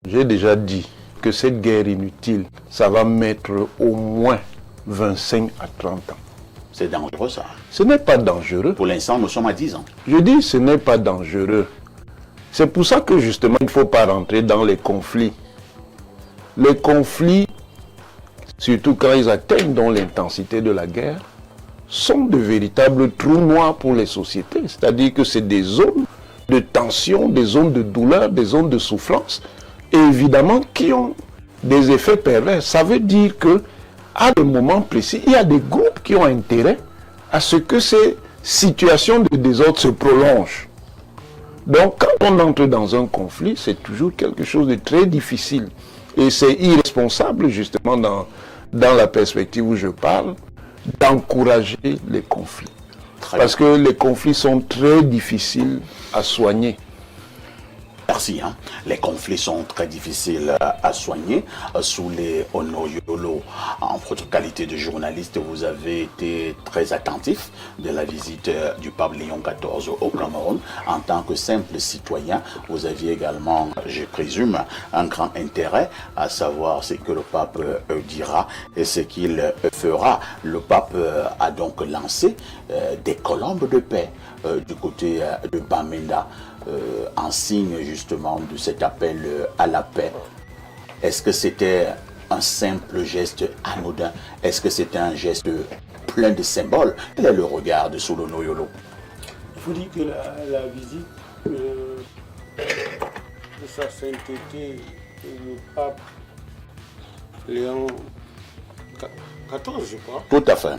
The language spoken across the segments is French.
J'ai déjà dit que cette guerre inutile, ça va mettre au moins 25 à 30 ans. C'est dangereux ça. Ce n'est pas dangereux. Pour l'instant, nous sommes à 10 ans. Je dis ce n'est pas dangereux. C'est pour ça que justement, il ne faut pas rentrer dans les conflits. Les conflits, surtout quand ils atteignent dans l'intensité de la guerre, sont de véritables trous noirs pour les sociétés. C'est-à-dire que c'est des zones de tension, des zones de douleur, des zones de souffrance, et évidemment qui ont des effets pervers. Ça veut dire que à des moments précis, il y a des groupes qui ont intérêt à ce que ces situations de désordre se prolongent. Donc quand on entre dans un conflit, c'est toujours quelque chose de très difficile. Et c'est irresponsable justement dans la perspective où je parle, d'encourager les conflits. Parce que les conflits sont très difficiles à soigner. Merci. Les conflits sont très difficiles à soigner. Sous les Onoyolo, en votre qualité de journaliste, vous avez été très attentif de la visite du pape Léon XIV au Cameroun. En tant que simple citoyen, vous aviez également, je présume, un grand intérêt à savoir ce que le pape dira et ce qu'il fera. Le pape a donc lancé des colombes de paix du côté de Bamenda. En signe justement de cet appel à la paix. Est-ce que c'était un simple geste anodin? Est-ce que c'était un geste plein de symboles? Quel est le regard de Solono Yolo? Il faut dire que la visite de sa sainteté, le pape Léon XIV, je crois. Tout à fait.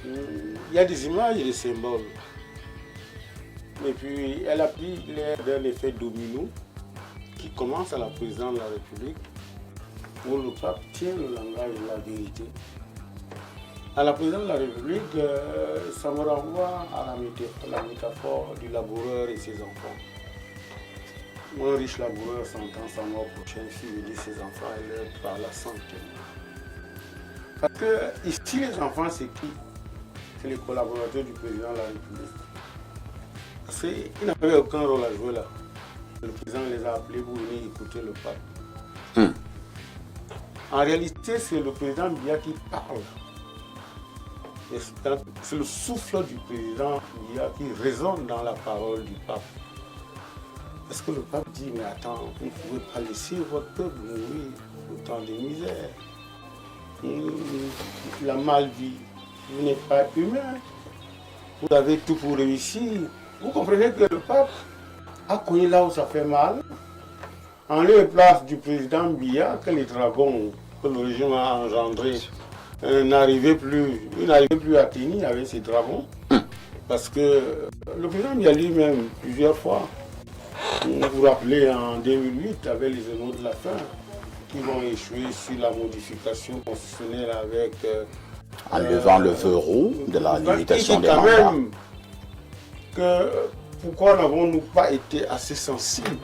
Il y a des images et des symboles. Et puis, elle a pris l'air d'un effet domino qui commence à la présidence de la République, où le pape tient le langage de la vérité. À la présidence de la République, ça me renvoie à la métaphore du laboureur et ses enfants. Un riche laboureur s'entend sa mort prochaine si il dit ses enfants et leur par la santé. Parce que ici, les enfants, c'est qui? C'est les collaborateurs du président de la République. Ils n'avaient aucun rôle à jouer là. Le président les a appelés pour venir écouter le pape. En réalité, c'est le président Biya qui parle. C'est le souffle du président Biya qui résonne dans la parole du pape. Parce que le pape dit, mais attends, vous ne pouvez pas laisser votre peuple mourir autant de misère. La mal-vie, vous n'êtes pas humain. Vous avez tout pour réussir. Vous comprenez que le pape a cogné là où ça fait mal, en lieu et place du président Biya, que les dragons que le régime a engendrés n'arrivaient plus à tenir avec ces dragons. Parce que le président Biya lui-même, plusieurs fois, vous vous rappelez en 2008, avec les émeutes de la faim, qui vont échouer sur la modification constitutionnelle avec... en levant le verrou de la limitation des mandats. Pourquoi n'avons-nous pas été assez sensibles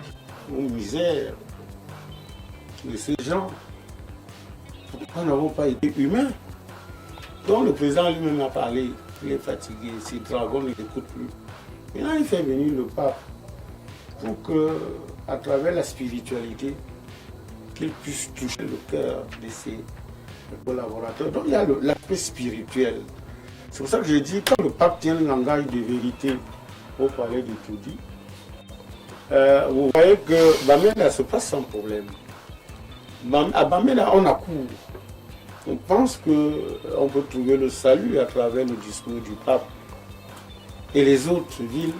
aux misères de ces gens? Pourquoi n'avons pas été humains? Donc le président lui-même a parlé, il est fatigué, ses dragons ne l'écoutent plus. Maintenant il fait venir le pape pour que, à travers la spiritualité, qu'il puisse toucher le cœur de ses collaborateurs. Donc il y a l'aspect spirituel. C'est pour ça que je dis, quand le pape tient le langage de vérité au palais de Toudi, vous voyez que Bamenda se passe sans problème. À Bamenda, on a cours. On pense qu'on peut trouver le salut à travers le discours du pape. Et les autres villes,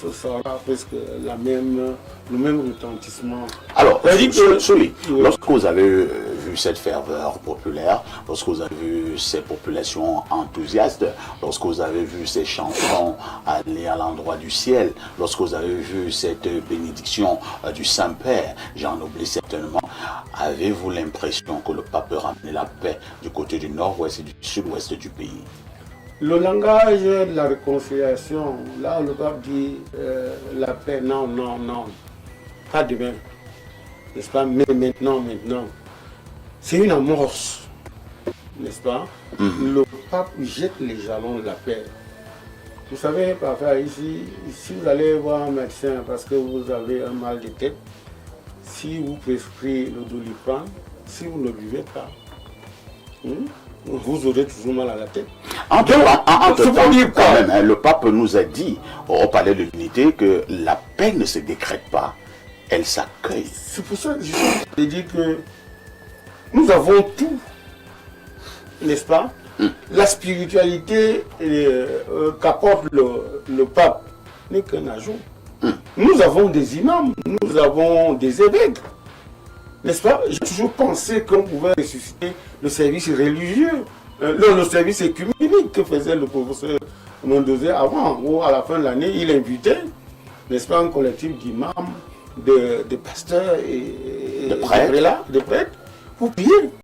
ce sera presque le même retentissement. Alors, lorsque vous avez vu cette ferveur populaire, lorsque vous avez vu ces populations enthousiastes, lorsque vous avez vu ces chansons aller à l'endroit du ciel, lorsque vous avez vu cette bénédiction du Saint-Père, j'en oublie certainement, avez-vous l'impression que le pape peut ramener la paix du côté du nord-ouest et du sud-ouest du pays? Le langage de la réconciliation, là le pape dit la paix, non, non, non, pas demain, n'est-ce pas, mais maintenant. C'est une amorce, n'est-ce pas? Le pape jette les jalons de la paix. Vous savez, parfois ici, si vous allez voir un médecin parce que vous avez un mal de tête, si vous prescrivez le Doliprane, si vous ne buvez pas, vous aurez toujours mal à la tête. Quand même, hein, le pape nous a dit, au palais de l'unité, que la paix ne se décrète pas, elle s'accueille. C'est pour ça que je dis que nous avons tout, n'est-ce pas? La spiritualité qu'apporte le pape n'est qu'un ajout. Nous avons des imams, nous avons des évêques, n'est-ce pas? J'ai toujours pensé qu'on pouvait ressusciter le service religieux, le service écuménique que faisait le professeur Mondosé avant, où à la fin de l'année, il invitait, n'est-ce pas, un collectif d'imams, de pasteurs et de prêtres pour prier.